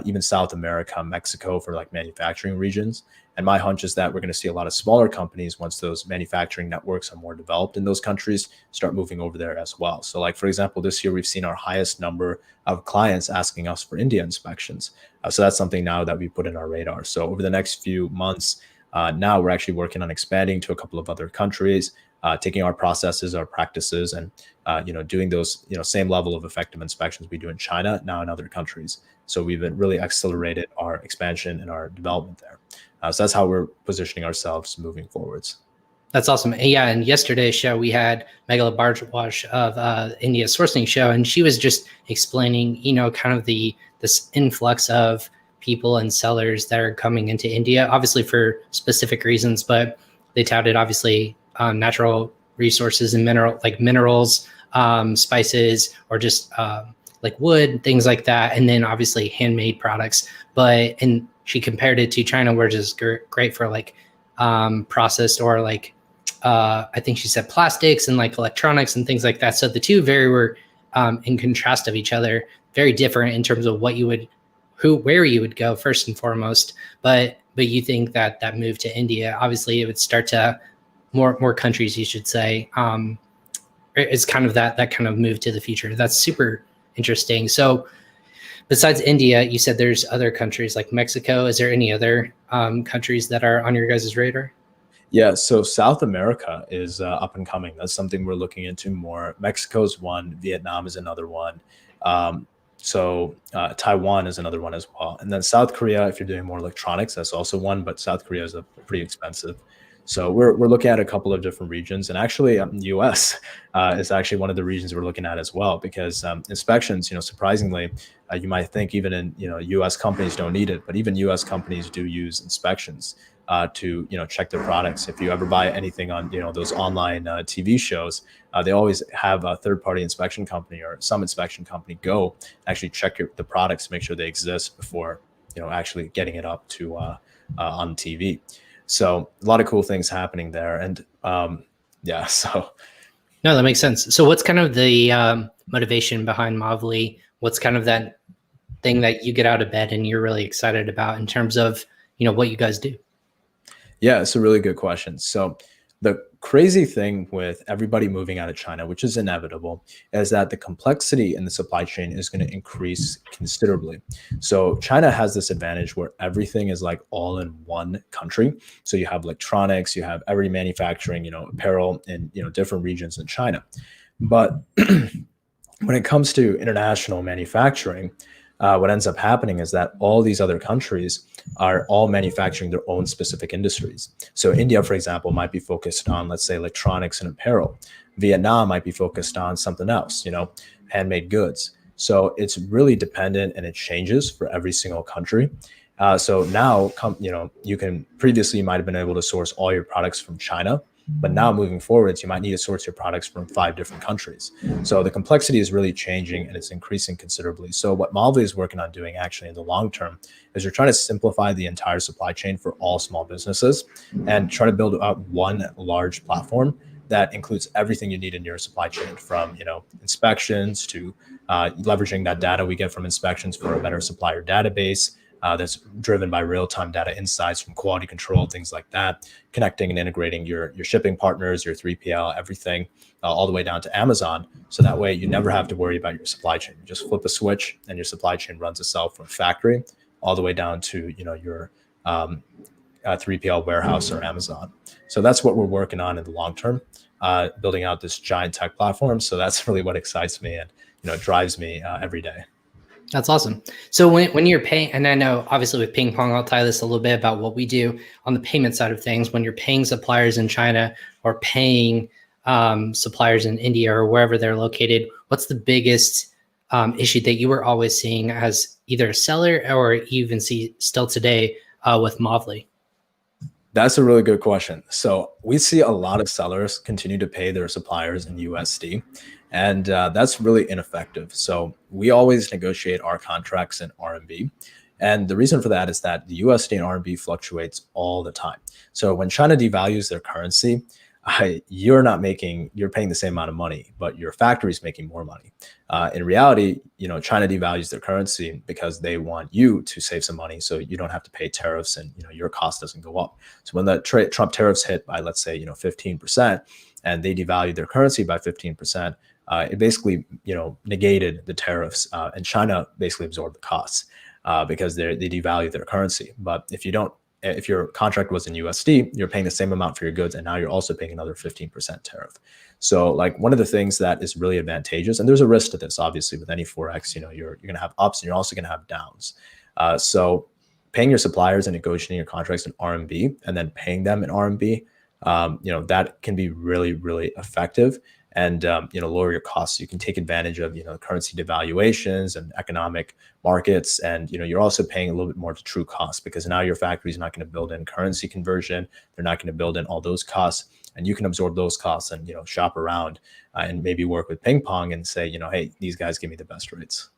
even South America, Mexico for like manufacturing regions. And my hunch is that we're going to see a lot of smaller companies, once those manufacturing networks are more developed in those countries, start moving over there as well. So like, for example, this year we've seen our highest number of clients asking us for India inspections. So that's something now that we put in our radar. So over the next few months, now we're actually working on expanding to a couple of other countries, taking our processes, our practices, and doing those same level of effective inspections we do in China now in other countries. So we've been really accelerated our expansion and our development there. So that's how we're positioning ourselves moving forwards. That's awesome. And yeah, in yesterday's show, we had Meghala Bhardwaj of India Sourcing Show, and she was just explaining, kind of this influx of people and sellers that are coming into India, obviously for specific reasons, but they touted obviously natural resources and minerals, spices, or just like wood, things like that, and then obviously handmade products. And she compared it to China, which is great for like processed or like I think she said plastics and like electronics and things like that. So the two were in contrast of each other, very different in terms of where you would go first and foremost. But you think that move to India, obviously it would start to more countries, you should say. It's kind of that kind of move to the future. That's super interesting. So besides India, you said there's other countries like Mexico. Is there any other countries that are on your guys' radar? Yeah, so South America is up and coming. That's something we're looking into more. Mexico's one, Vietnam is another one. Taiwan is another one as well. And then South Korea, if you're doing more electronics, that's also one, but South Korea is pretty expensive. So we're looking at a couple of different regions, and actually the U.S. Is actually one of the regions we're looking at as well, because inspections, surprisingly, you might think even in U.S. companies don't need it, but even U.S. companies do use inspections to check their products. If you ever buy anything on those online TV shows, they always have a third-party inspection company or some inspection company go actually check the products, make sure they exist before actually getting it up to on TV. So a lot of cool things happening there. And so. No, that makes sense. So what's kind of the motivation behind Movley? What's kind of that thing that you get out of bed and you're really excited about in terms of, what you guys do? Yeah, it's a really good question. So the crazy thing with everybody moving out of China, which is inevitable, is that the complexity in the supply chain is going to increase considerably. So China has this advantage where everything is like all in one country. So you have electronics, you have every manufacturing, apparel in, different regions in China. But when it comes to international manufacturing, what ends up happening is that all these other countries are all manufacturing their own specific industries. So India, for example, might be focused on, let's say, electronics and apparel. Vietnam might be focused on something else, handmade goods. So it's really dependent and it changes for every single country. So now, previously you might have been able to source all your products from China, but now moving forwards, you might need to source your products from 5 different countries. So the complexity is really changing and it's increasing considerably. So what Movley is working on doing actually in the long term is we're trying to simplify the entire supply chain for all small businesses and try to build out one large platform that includes everything you need in your supply chain, from inspections to leveraging that data we get from inspections for a better supplier database. That's driven by real-time data insights from quality control, things like that, connecting and integrating your shipping partners, your 3PL, everything, all the way down to Amazon. So that way you never have to worry about your supply chain. You just flip a switch and your supply chain runs itself from factory all the way down to your 3PL warehouse or Amazon. So that's what we're working on in the long term, building out this giant tech platform. So that's really what excites me and drives me every day. That's awesome. So when you're paying, and I know obviously with ping pong, I'll tie this a little bit about what we do on the payment side of things. When you're paying suppliers in China or paying suppliers in India or wherever they're located, what's the biggest issue that you were always seeing as either a seller or even see still today with Movley? That's a really good question. So we see a lot of sellers continue to pay their suppliers in USD. And that's really ineffective. So we always negotiate our contracts in RMB. And the reason for that is that the USD and RMB fluctuates all the time. So when China devalues their currency, you're paying the same amount of money, but your factory is making more money. In reality, China devalues their currency because they want you to save some money, so you don't have to pay tariffs and your cost doesn't go up. So when the Trump tariffs hit by, let's say 15%, and they devalued their currency by 15%, it basically negated the tariffs, and China basically absorbed the costs because they devalued their currency. But if your contract was in USD, you're paying the same amount for your goods, and now you're also paying another 15% tariff. So like one of the things that is really advantageous, and there's a risk to this, obviously, with any Forex, you're going to have ups and you're also going to have downs. So paying your suppliers and negotiating your contracts in RMB and then paying them in RMB that can be really, really effective and, lower your costs. You can take advantage of, currency devaluations and economic markets. And, you're also paying a little bit more to true costs because now your factory is not going to build in currency conversion. They're not going to build in all those costs, and you can absorb those costs and, shop around and maybe work with Ping Pong and say, hey, these guys give me the best rates.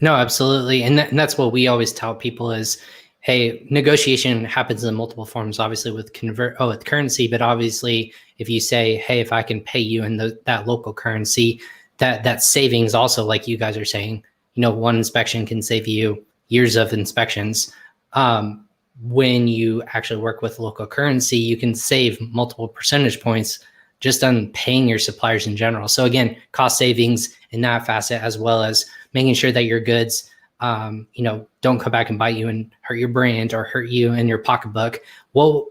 No, absolutely. And that's what we always tell people is, hey, negotiation happens in multiple forms, obviously with with currency, but obviously if you say, hey, if I can pay you in that local currency, that savings also, like you guys are saying, one inspection can save you years of inspections. When you actually work with local currency, you can save multiple percentage points just on paying your suppliers in general. So again, cost savings in that facet, as well as making sure that your goods, don't come back and bite you and hurt your brand or hurt you in your pocketbook. Well,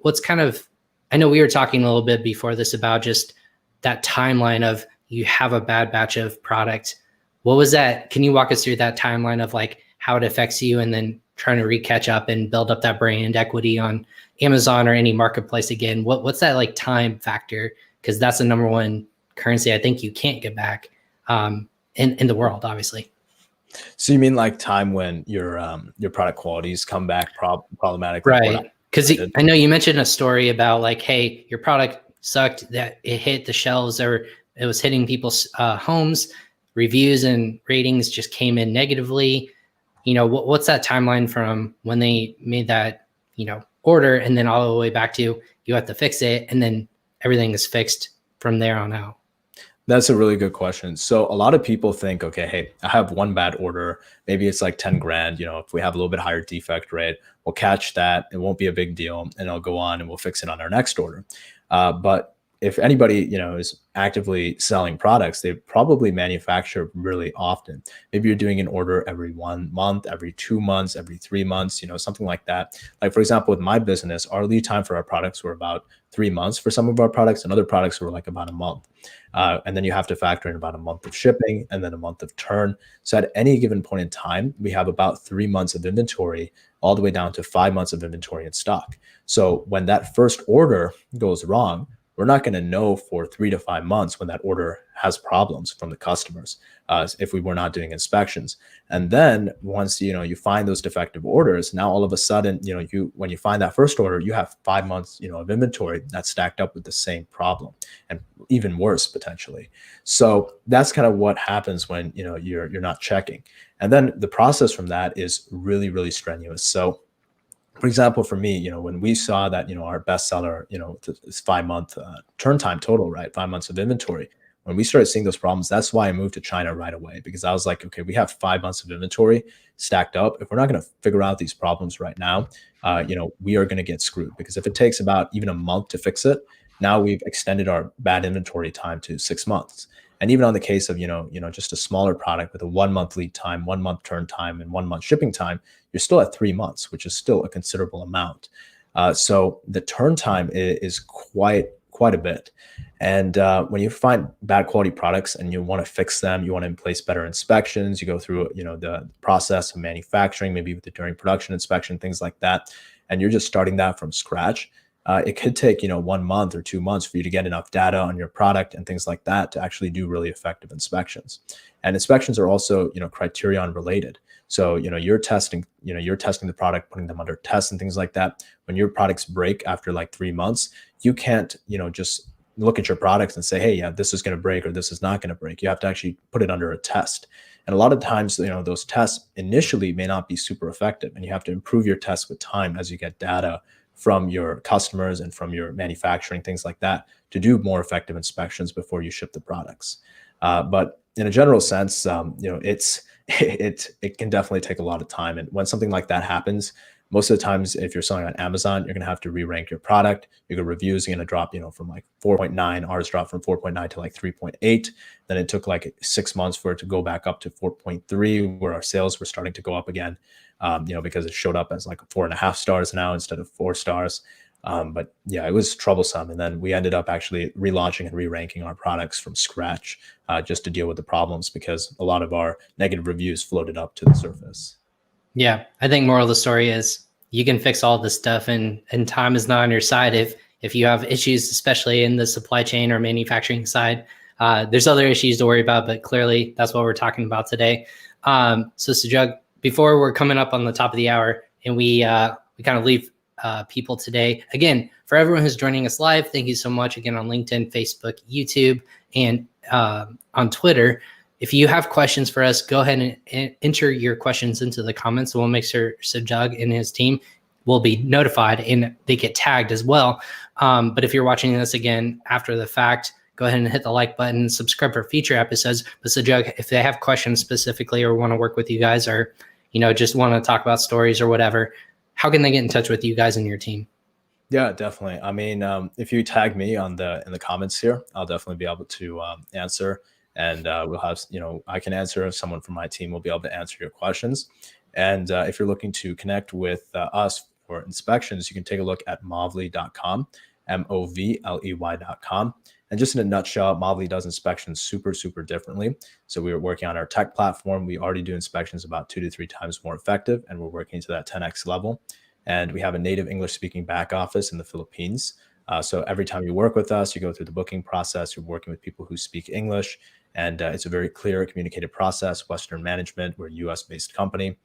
I know we were talking a little bit before this about just that timeline of you have a bad batch of product. What was that? Can you walk us through that timeline of like how it affects you and then trying to catch up and build up that brand equity on Amazon or any marketplace again? What's that like time factor? Because that's the number one currency I think you can't get back in the world, obviously. So you mean like time when your product qualities come back problematic? Right. Because I know you mentioned a story about like, hey, your product sucked, that it hit the shelves or it was hitting people's homes. Reviews and ratings just came in negatively. What's that timeline from when they made that, order and then all the way back to you have to fix it and then everything is fixed from there on out? That's a really good question. So a lot of people think, okay, hey, I have one bad order. Maybe it's like 10 grand. If we have a little bit higher defect rate, we'll catch that. It won't be a big deal. And I'll go on and we'll fix it on our next order. But if anybody, is actively selling products, they probably manufacture really often. Maybe you're doing an order every 1 month, every 2 months, every 3 months, something like that. Like, for example, with my business, our lead time for our products were about 3 months for some of our products, and other products were like about a month. And then you have to factor in about a month of shipping and then a month of turn. So at any given point in time, we have about 3 months of inventory, all the way down to 5 months of inventory in stock. So when that first order goes wrong, we're not going to know for 3 to 5 months when that order has problems from the customers if we were not doing inspections. And then once you find those defective orders, now all of a sudden when you find that first order, you have 5 months of inventory that's stacked up with the same problem and even worse potentially. So that's kind of what happens when you're not checking. And then the process from that is really, really strenuous. So for example, for me, when we saw that, our bestseller, is 5 month turn time total, right? 5 months of inventory. When we started seeing those problems, that's why I moved to China right away, because I was like, okay, we have 5 months of inventory stacked up. If we're not going to figure out these problems right now, we are going to get screwed, because if it takes about even a month to fix it, now we've extended our bad inventory time to 6 months. And even on the case of, just a smaller product with a 1 month lead time, 1 month turn time, and 1 month shipping time, you're still at 3 months, which is still a considerable amount. So the turn time is quite a bit. And when you find bad quality products and you want to fix them, you want to place better inspections, you go through, the process of manufacturing, maybe during production inspection, things like that, and you're just starting that from scratch. It could take 1 month or 2 months for you to get enough data on your product and things like that to actually do really effective inspections. And inspections are also criterion related. So you're testing the product, putting them under tests and things like that. When your products break after like 3 months, you can't just look at your products and say, hey, yeah, this is going to break or this is not going to break. You have to actually put it under a test. And a lot of times, those tests initially may not be super effective, and you have to improve your tests with time as you get data from your customers and from your manufacturing, things like that, to do more effective inspections before you ship the products. But in a general sense, it can definitely take a lot of time. And when something like that happens, most of the times, if you're selling on Amazon, you're going to have to re-rank your product. Your reviews are going to drop, from like 4.9. Ours dropped from 4.9 to like 3.8. Then it took like 6 months for it to go back up to 4.3, where our sales were starting to go up again, because it showed up as like 4.5 stars now instead of 4 stars. But yeah, it was troublesome. And then we ended up actually relaunching and re-ranking our products from scratch just to deal with the problems, because a lot of our negative reviews floated up to the surface. Yeah, I think moral of the story is you can fix all this stuff and time is not on your side if if you have issues, especially in the supply chain or manufacturing side. There's other issues to worry about, but clearly that's what we're talking about today. So Sajag, before we're coming up on the top of the hour and we kind of leave people today, again, for everyone who's joining us live, thank you so much again on LinkedIn, Facebook, YouTube, and on Twitter. If you have questions for us, go ahead and enter your questions into the comments. We'll make sure Sajag and his team will be notified and they get tagged as well. But if you're watching this again after the fact, go ahead and hit the like button, subscribe for future episodes. But Sajag, if they have questions specifically or want to work with you guys or, just want to talk about stories or whatever, how can they get in touch with you guys and your team? Yeah, definitely. I mean, if you tag me in the comments here, I'll definitely be able to answer, and we'll have, I can answer. Someone from my team will be able to answer your questions. And if you're looking to connect with us for inspections, you can take a look at movley.com, Movley.com. And just in a nutshell, Movley does inspections super, super differently. So we are working on our tech platform. We already do inspections about 2 to 3 times more effective, and we're working to that 10x level. And we have a native English-speaking back office in the Philippines. So every time you work with us, you go through the booking process. You're working with people who speak English, and it's a very clear, communicated process. Western management, we're a U.S.-based company,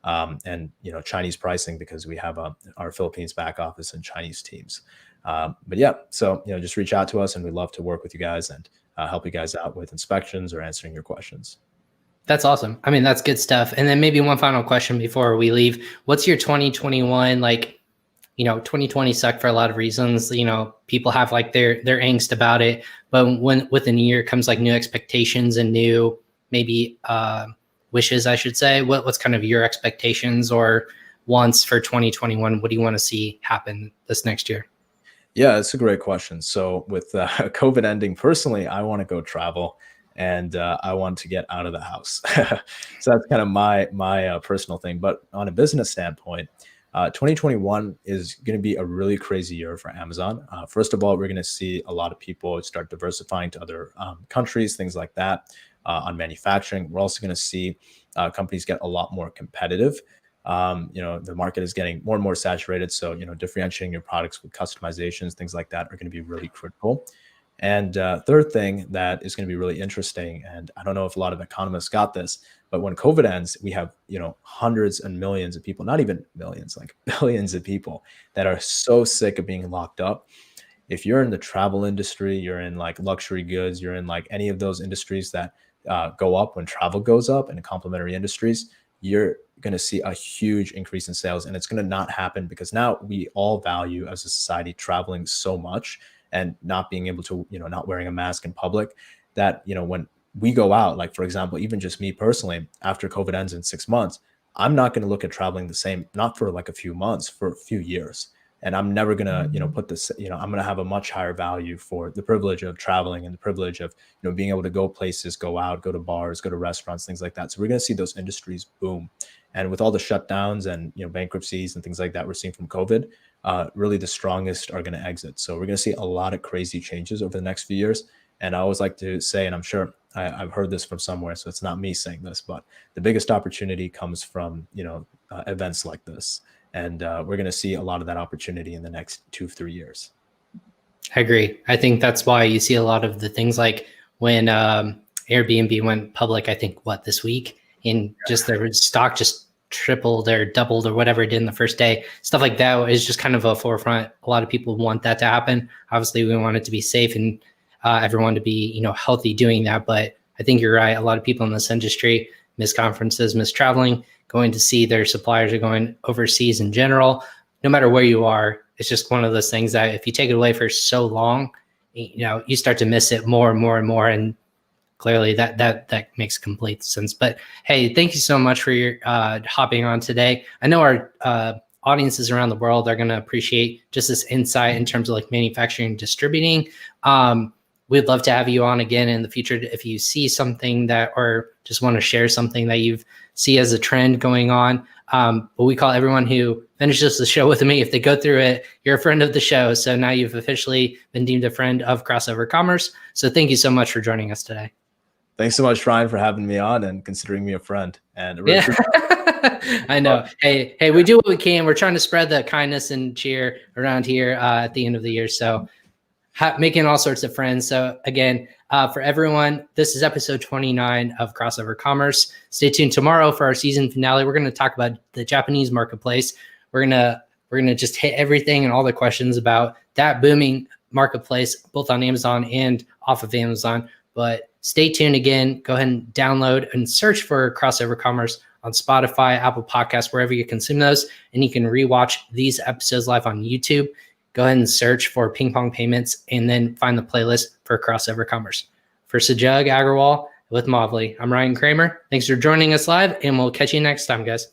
and Chinese pricing because we have our Philippines back office and Chinese teams. But yeah, so just reach out to us, and we'd love to work with you guys and help you guys out with inspections or answering your questions. That's awesome. I mean, that's good stuff. And then maybe one final question before we leave. What's your 2021, 2020 sucked for a lot of reasons. People have their angst about it, but when within a year comes new expectations and new maybe wishes, I should say. What's kind of your expectations or wants for 2021? What do you want to see happen this next year? Yeah, it's a great question. So with COVID ending, personally, I want to go travel. And I want to get out of the house. So that's kind of my personal thing. But on a business standpoint, 2021 is going to be a really crazy year for Amazon. First of all, we're going to see a lot of people start diversifying to other countries, things like that. On manufacturing, we're also going to see companies get a lot more competitive. The market is getting more and more saturated. So, differentiating your products with customizations, things like that are going to be really critical. And third thing that is going to be really interesting, and I don't know if a lot of economists got this, but when COVID ends, we have, hundreds and millions of people, not even millions, billions of people that are so sick of being locked up. If you're in the travel industry, you're in luxury goods, you're in any of those industries that go up when travel goes up, and complementary industries, you're going to see a huge increase in sales. And it's going to not happen because now we all value as a society traveling so much and not being able to, not wearing a mask in public, that, when we go out, for example, even just me personally, after COVID ends in 6 months, I'm not going to look at traveling the same, not for a few months, for a few years. And I'm never going to, put this, I'm going to have a much higher value for the privilege of traveling and the privilege of, being able to go places, go out, go to bars, go to restaurants, things like that. So we're going to see those industries boom. And with all the shutdowns and, bankruptcies and things like that we're seeing from COVID, really the strongest are going to exit. So we're going to see a lot of crazy changes over the next few years. And I always like to say, and I'm sure I've heard this from somewhere, so it's not me saying this, but the biggest opportunity comes from, events like this. And we're going to see a lot of that opportunity in the next 2-3 years. I agree. I think that's why you see a lot of the things when Airbnb went public, I think, this week, and just their stock just tripled or doubled or whatever it did in the first day. Stuff like that is just kind of a forefront. A lot of people want that to happen. Obviously, we want it to be safe and everyone to be, healthy doing that. But I think you're right. A lot of people in this industry miss conferences, miss traveling, going to see their suppliers or going overseas in general. No matter where you are, it's just one of those things that if you take it away for so long, you start to miss it more and more and more. And clearly that makes complete sense. But hey, thank you so much for your hopping on today. I know our audiences around the world are going to appreciate just this insight in terms of manufacturing and distributing. We'd love to have you on again in the future if you see something that, or just want to share something that you see as a trend going on. But we call everyone who finishes the show with me, if they go through it, you're a friend of the show. So now you've officially been deemed a friend of Crossover Commerce. So thank you so much for joining us today. Thanks so much, Ryan, for having me on and considering me a friend. And I really I know. Hey, we do what we can. We're trying to spread the kindness and cheer around here at the end of the year. So making all sorts of friends. So again, for everyone, this is episode 29 of Crossover Commerce. Stay tuned tomorrow for our season finale. We're going to talk about the Japanese marketplace. We're gonna just hit everything and all the questions about that booming marketplace, both on Amazon and off of Amazon. But stay tuned again. Go ahead and download and search for Crossover Commerce on Spotify, Apple Podcasts, wherever you consume those. And you can rewatch these episodes live on YouTube. Go ahead and search for Ping Pong Payments and then find the playlist for Crossover Commerce. For Sajag Agarwal with Movley, I'm Ryan Kramer. Thanks for joining us live, and we'll catch you next time, guys.